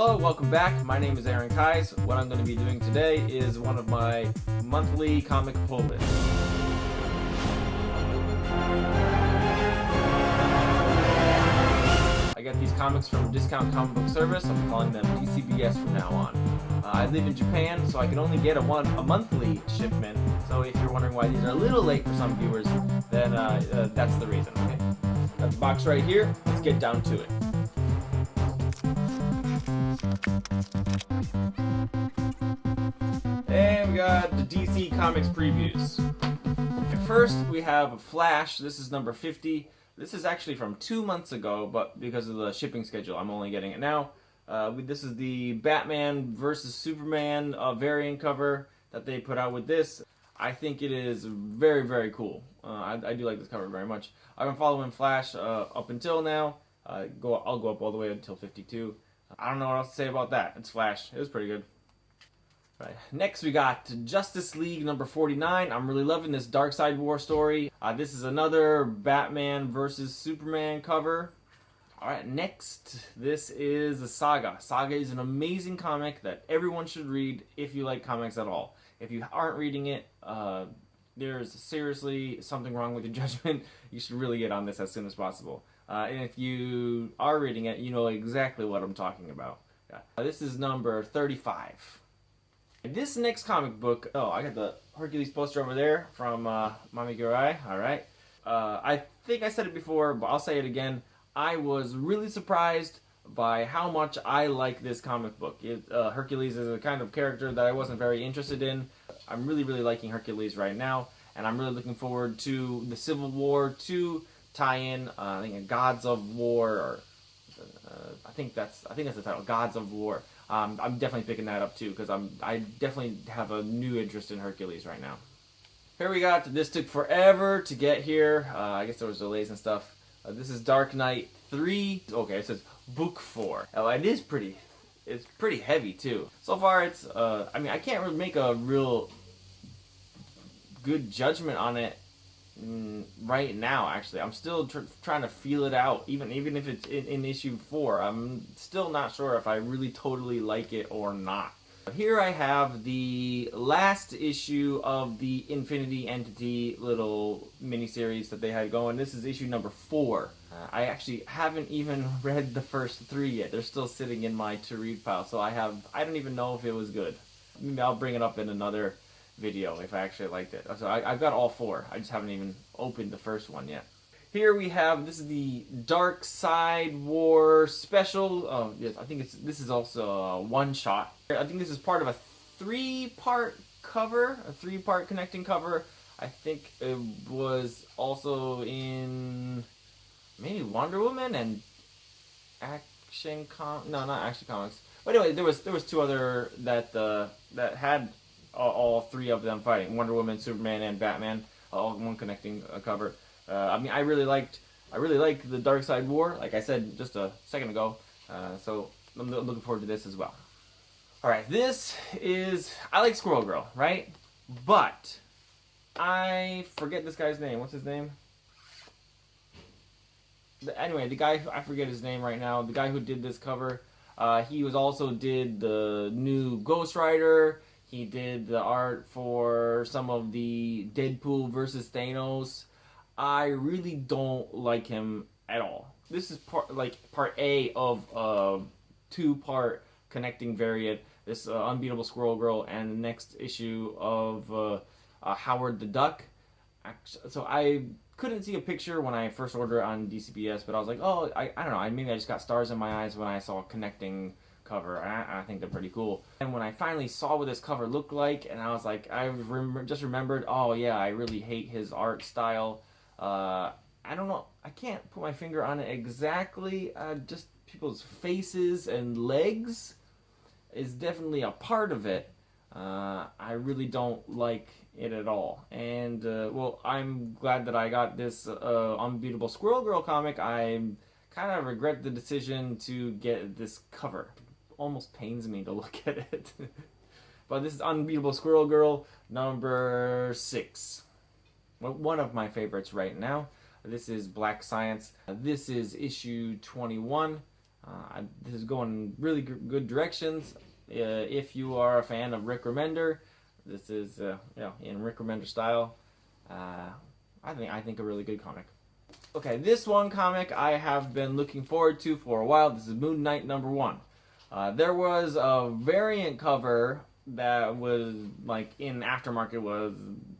Hello, welcome back. My name is Aaron Kais. What I'm going to be doing today is one of my monthly comic pull lists. I get these comics from a discount comic book service. I'm calling them DCBS from now on. I live in Japan, so I can only get a monthly shipment. So if you're wondering why these are a little late for some viewers, then that's the reason. Okay, got the box right here. Let's get down to it. And we got the DC Comics previews. At first, we have Flash. This is number 50. This is actually from 2 months ago, but because of the shipping schedule, I'm only getting it now. This is the Batman versus Superman variant cover that they put out with this. I think it is very, very cool. I do like this cover very much. I've been following Flash up until now. I'll go up all the way until 52. I don't know what else to say about that. It's Flash. It was pretty good. Right. Next, we got Justice League number 49. I'm really loving this Darkseid War story. This is another Batman versus Superman cover. Alright, next, this is the Saga. Saga is an amazing comic that everyone should read if you like comics at all. If you aren't reading it, there's seriously something wrong with your judgment. You should really get on this as soon as possible. And if you are reading it, you know exactly what I'm talking about. Yeah. This is number 35. This next comic book, I got the Hercules poster over there from Mami Gurai. Alright. I think I said it before, but I'll say it again. I was really surprised by how much I like this comic book. Hercules is a kind of character that I wasn't very interested in. I'm really, really liking Hercules right now, and I'm really looking forward to the Civil War 2 tie-in. I think Gods of War, or I think that's the title, Gods of War. I'm definitely picking that up too because I definitely have a new interest in Hercules right now. Here we got. This took forever to get here. I guess there was delays and stuff. This is Dark Knight 3. Okay, it says Book 4. Oh, it's pretty heavy too. So far, it's I can't really make a real good judgment on it right now. Actually, I'm still trying to feel it out. Even if it's in issue 4, I'm still not sure if I really totally like it or not. Here I have the last issue of the Infinity Entity little miniseries that they had going. This is issue number 4. I actually haven't even read the first 3 yet. They're still sitting in my to-read pile, so I don't even know if it was good. Maybe I'll bring it up in another video if I actually liked it. So I've got all 4. I just haven't even opened the first one yet. Here we have, this is the Darkseid War special. Oh yes, I think this is also a one-shot. I think this is part of a 3-part cover, a 3-part connecting cover. I think it was also in maybe Wonder Woman and not Action Comics. But anyway, there was 2 other that had all 3 of them fighting: Wonder Woman, Superman, and Batman, all in one connecting cover. I really like the Darkseid War, like I said just a second ago. So I'm looking forward to this as well. All right, I like Squirrel Girl, right? But I forget this guy's name. What's his name? Anyway, the guy, I forget his name right now. The guy who did this cover, he also did the new Ghost Rider. He did the art for some of the Deadpool versus Thanos. I really don't like him at all. This is part A of a 2-part connecting variant. This Unbeatable Squirrel Girl and the next issue of Howard the Duck. So I couldn't see a picture when I first ordered it on DCBS, but I was like, oh, I don't know. Maybe I just got stars in my eyes when I saw a connecting cover. I think they're pretty cool. And when I finally saw what this cover looked like, and I was like, just remembered, oh yeah, I really hate his art style. I don't know, I can't put my finger on it exactly, just people's faces and legs is definitely a part of it. I really don't like it at all. And, well, I'm glad that I got this Unbeatable Squirrel Girl comic. I kind of regret the decision to get this cover. It almost pains me to look at it. But this is Unbeatable Squirrel Girl number 6. One of my favorites right now. This is Black Science. This is issue 21. This is going really good directions. If you are a fan of Rick Remender, this is in Rick Remender style. I think a really good comic. Okay, this one comic I have been looking forward to for a while. This is Moon Knight number 1. There was a variant cover that was like in aftermarket was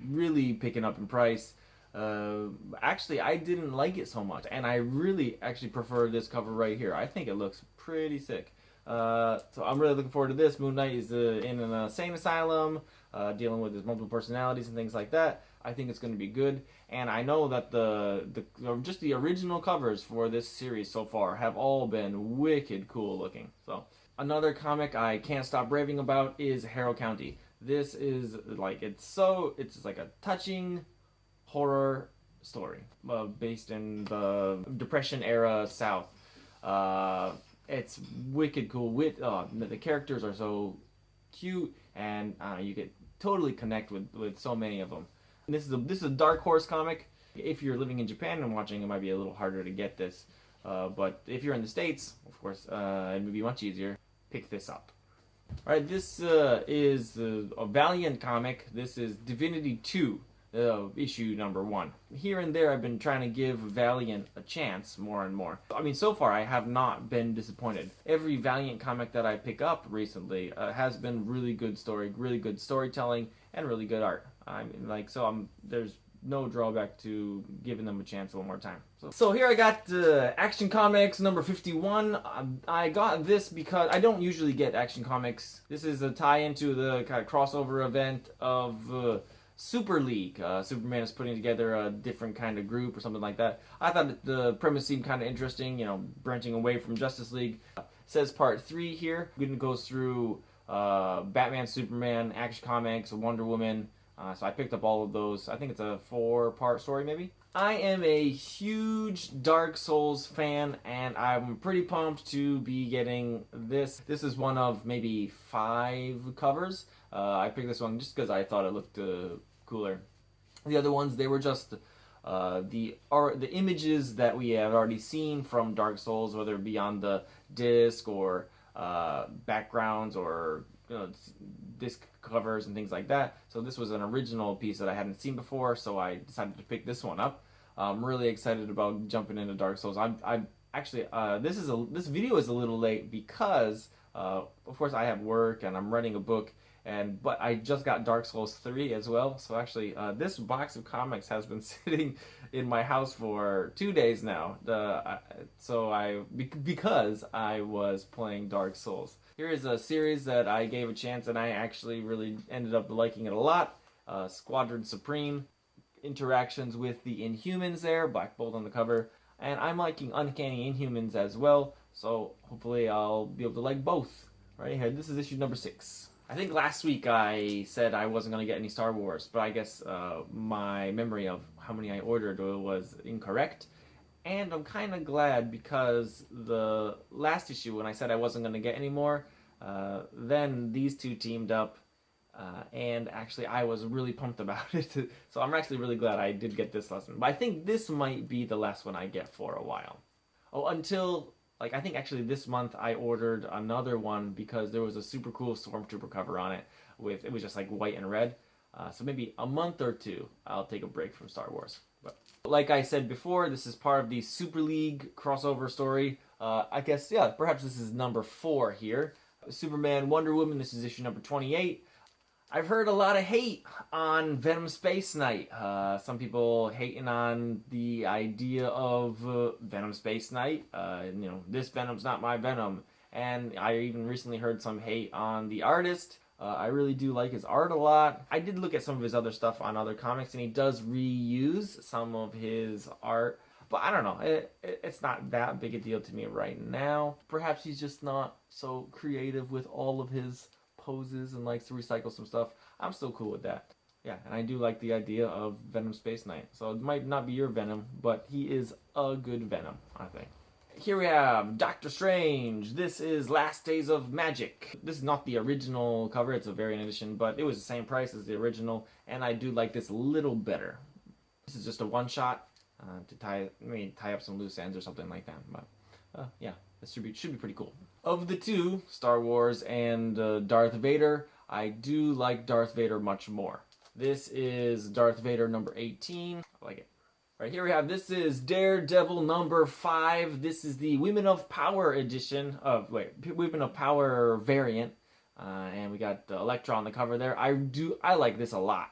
really picking up in price. Actually, I didn't like it so much, and I really actually prefer this cover right here. I think it looks pretty sick. So I'm really looking forward to this. Moon Knight is in an insane asylum, dealing with his multiple personalities and things like that. I think it's going to be good, and I know that just the original covers for this series so far have all been wicked cool looking. So another comic I can't stop raving about is Harrow County. This is like it's like a touching horror story based in the Depression era South. It's wicked cool. The characters are so cute, and you could totally connect with so many of them. And this is a Dark Horse comic. If you're living in Japan and watching, it might be a little harder to get this. But if you're in the States, of course, it would be much easier. Pick this up. All right, this is a Valiant comic. This is Divinity 2. Issue number 1. Here and there I've been trying to give Valiant a chance more and more. I mean, so far I have not been disappointed. Every Valiant comic that I pick up recently has been really good storytelling, and really good art. I mean, there's no drawback to giving them a chance one more time. So here I got Action Comics number 51. I got this because I don't usually get Action Comics. This is a tie into the kind of crossover event of Super League. Superman is putting together a different kind of group or something like that. I thought the premise seemed kind of interesting, branching away from Justice League. It says part 3 here. It goes through Batman, Superman, Action Comics, Wonder Woman. So I picked up all of those. I think it's a 4-part story maybe. I am a huge Dark Souls fan, and I'm pretty pumped to be getting this. This is one of maybe 5 covers. I picked this one just because I thought it looked cooler. The other ones, they were just the images that we have already seen from Dark Souls, whether it be on the disc or backgrounds or disc covers and things like that. So this was an original piece that I hadn't seen before, so I decided to pick this one up. I'm really excited about jumping into Dark Souls. I'm actually this video is a little late because of course I have work and I'm writing a book, but I just got Dark Souls 3 as well. So actually this box of comics has been sitting in my house for 2 days now. Because I was playing Dark Souls. Here is a series that I gave a chance and I actually really ended up liking it a lot. Squadron Supreme. Interactions with the Inhumans there, Black Bolt on the cover. And I'm liking Uncanny Inhumans as well, so hopefully I'll be able to like both. Right here, this is issue number 6. I think last week I said I wasn't going to get any Star Wars, but I guess my memory of how many I ordered was incorrect. And I'm kind of glad because the last issue when I said I wasn't going to get any more, then these two teamed up. And actually I was really pumped about it. So I'm actually really glad I did get this lesson. But I think this might be the last one I get for a while. Until, I think actually this month I ordered another one because there was a super cool Stormtrooper cover on it. It was just like white and red. So maybe a month or 2 I'll take a break from Star Wars. But like I said before, this is part of the Super League crossover story. I guess, perhaps this is number 4 here. Superman, Wonder Woman, this is issue number 28. I've heard a lot of hate on Venom Space Knight. Some people hating on the idea of Venom Space Knight. This Venom's not my Venom. And I even recently heard some hate on the artist. I really do like his art a lot. I did look at some of his other stuff on other comics, and he does reuse some of his art. But I don't know, it's not that big a deal to me right now. Perhaps he's just not so creative with all of his poses and likes to recycle some stuff. I'm still cool with that. Yeah, and I do like the idea of Venom Space Knight. So it might not be your Venom, but he is a good Venom, I think. Here we have Doctor Strange. This is Last Days of Magic. This is not the original cover, it's a variant edition, but it was the same price as the original, and I do like this a little better. This is just a one-shot to tie up some loose ends or something like that. But yeah, This should be pretty cool. Of the two, Star Wars and Darth Vader, I do like Darth Vader much more. This is Darth Vader number 18. I like it. Right here we have, this is Daredevil number 5. This is the Women of Power edition of, Women of Power variant. And we got Elektra on the cover there. I like this a lot.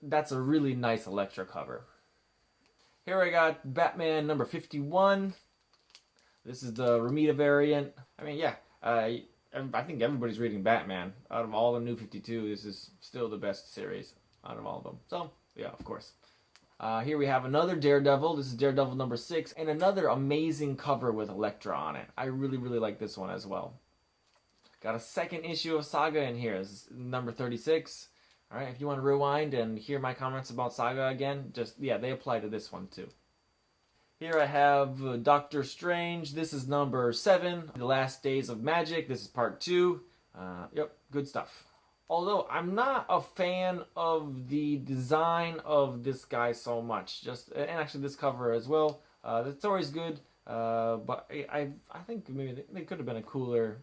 That's a really nice Elektra cover. Here I got Batman number 51. This is the Ramita variant. I mean, yeah, I think everybody's reading Batman. Out of all the New 52, this is still the best series out of all of them. So, yeah, of course. Here we have another Daredevil. This is Daredevil number 6, and another amazing cover with Elektra on it. I really, really like this one as well. Got a second issue of Saga in here. This is number 36. All right, if you want to rewind and hear my comments about Saga again, they apply to this one too. Here I have Doctor Strange. This is number 7, The Last Days of Magic. This is part 2. Yep, good stuff. Although I'm not a fan of the design of this guy so much. And actually this cover as well. The story's good, but I think maybe they could have been a cooler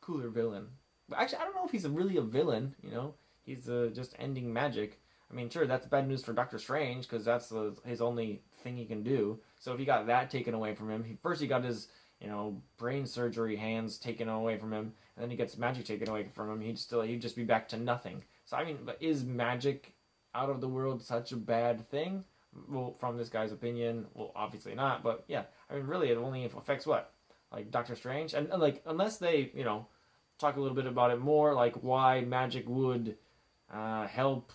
villain. But actually, I don't know if he's really a villain. You know, he's just ending magic. I mean, sure, that's bad news for Doctor Strange because that's his only thing he can do. So if he got that taken away from him, he got his brain surgery hands taken away from him, and then he gets magic taken away from him. He'd just be back to nothing. So I mean, but is magic out of the world such a bad thing? Well, from this guy's opinion, well, obviously not. But yeah, I mean, really, it only affects what, like Doctor Strange, and like unless they talk a little bit about it more, like why magic would help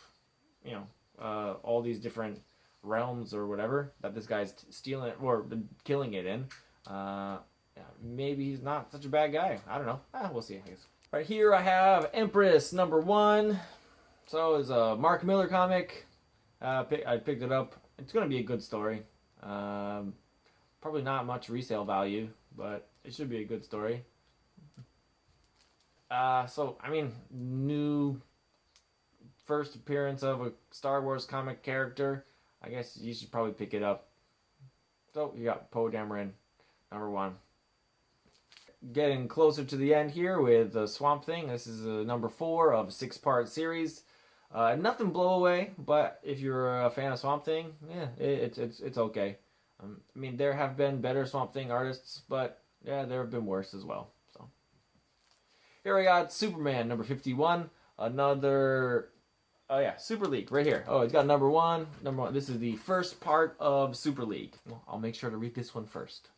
all these different realms or whatever that this guy's stealing it or killing it in. Maybe he's not such a bad guy. I don't know. We'll see, I guess. Right here I have Empress number 1. So it's a Mark Miller comic. I picked it up. It's going to be a good story. Probably not much resale value, but it should be a good story. So, I mean, new first appearance of a Star Wars comic character. I guess you should probably pick it up. So, you got Poe Dameron, number 1. Getting closer to the end here with Swamp Thing. This is number 4 of a 6-part series. Nothing blow away, but if you're a fan of Swamp Thing, yeah, it's okay. I mean, there have been better Swamp Thing artists, but yeah, there have been worse as well. So here I got Superman number 51. Another, Super League right here. Oh, it's got number 1. Number 1. This is the first part of Super League. Well, I'll make sure to read this one first.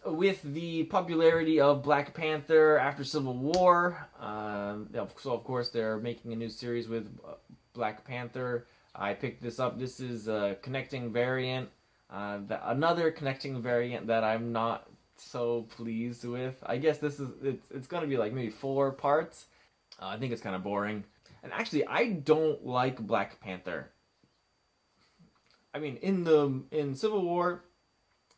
With the popularity of Black Panther after Civil War, so of course they're making a new series with Black Panther. I picked this up. This is a connecting variant. Another connecting variant that I'm not so pleased with. I guess it's going to be like maybe 4 parts. I think it's kind of boring. And actually, I don't like Black Panther. I mean, in Civil War,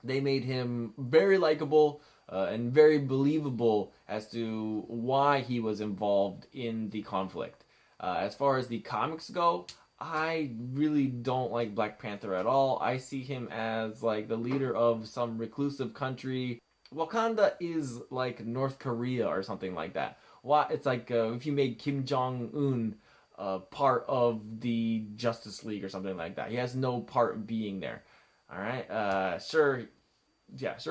they made him very likable and very believable as to why he was involved in the conflict. As far as the comics go, I really don't like Black Panther at all. I see him as like the leader of some reclusive country. Wakanda is like North Korea or something like that. It's like if you made Kim Jong-un part of the Justice League or something like that. He has no part being there. All right, sure,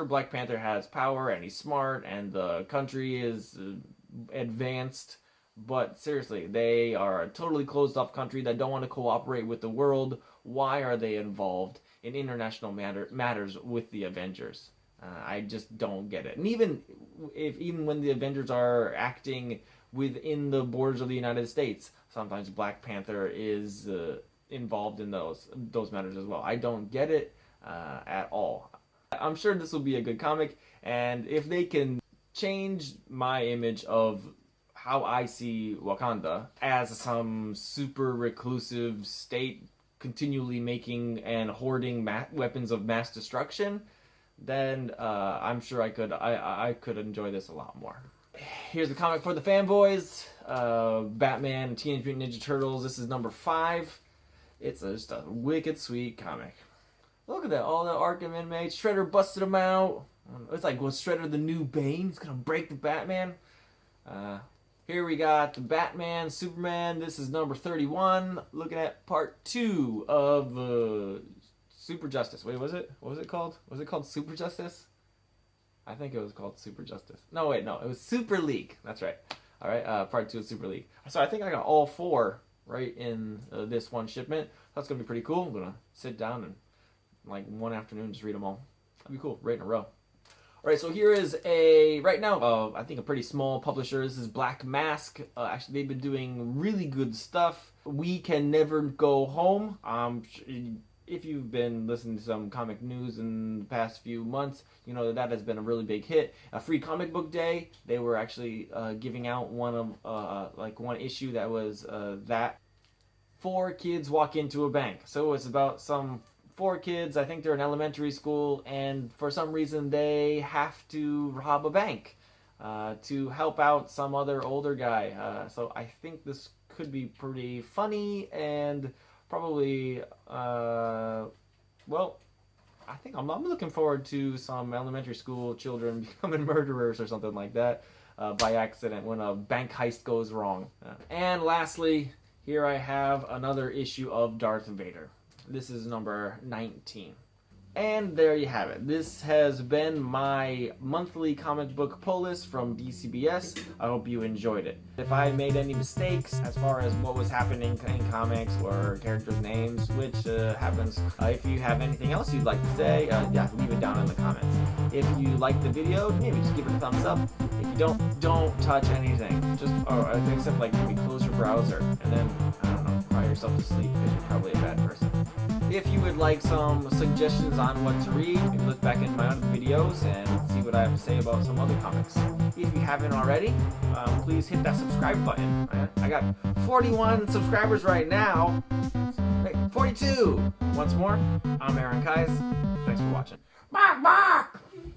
Black Panther has power and he's smart and the country is advanced, but seriously, they are a totally closed-off country that don't want to cooperate with the world. Why are they involved in international matters with the Avengers? I just don't get it. And even when the Avengers are acting within the borders of the United States, sometimes Black Panther is involved in those matters as well. I don't get it at all. I'm sure this will be a good comic, and if they can change my image of how I see Wakanda as some super reclusive state continually making and hoarding weapons of mass destruction, then I'm sure I could enjoy this a lot more. Here's the comic for the fanboys. Batman and Teenage Mutant Ninja Turtles. This is number 5. It's just a wicked sweet comic. Look at that, all the Arkham inmates. Shredder busted them out. It's like, was Shredder the new Bane? He's gonna break the Batman. Here we got the Batman, Superman. This is number 31. Looking at part 2 of Super Justice. Wait, what was it called? Was it called Super Justice? I think it was called Super Justice. No, wait, no. It was Super League. That's right. All right, part 2 of Super League. So I think I got all 4 right in this one shipment. That's going to be pretty cool. I'm going to sit down and, like, one afternoon, just read them all. That'd be cool, right in a row. All right, so here is right now, I think a pretty small publisher. This is Black Mask. Actually, they've been doing really good stuff. We Can Never Go Home. If you've been listening to some comic news in the past few months, you know that has been a really big hit. A Free Comic Book Day, they were actually giving out one issue that was that 4 kids walk into a bank. So it's about some 4 kids, I think they're in elementary school, and for some reason they have to rob a bank to help out some other older guy. So I think this could be pretty funny and probably, well, I think I'm looking forward to some elementary school children becoming murderers or something like that by accident when a bank heist goes wrong. And lastly, here I have another issue of Darth Vader. This is number 19. And there you have it. This has been my monthly comic book pull list from DCBS. I hope you enjoyed it. If I made any mistakes as far as what was happening in comics or characters' names, which happens, if you have anything else you'd like to say, leave it down in the comments. If you like the video, maybe just give it a thumbs up. If you don't touch anything. Except like maybe close your browser and then, I don't know, cry yourself to sleep because you're probably a bad person. If you would like some suggestions on what to read, maybe look back in my other videos and see what I have to say about some other comics. If you haven't already, please hit that subscribe button. I got 41 subscribers right now. Wait, 42! Once more, I'm Aaron Kais. Thanks for watching. Bark, bark!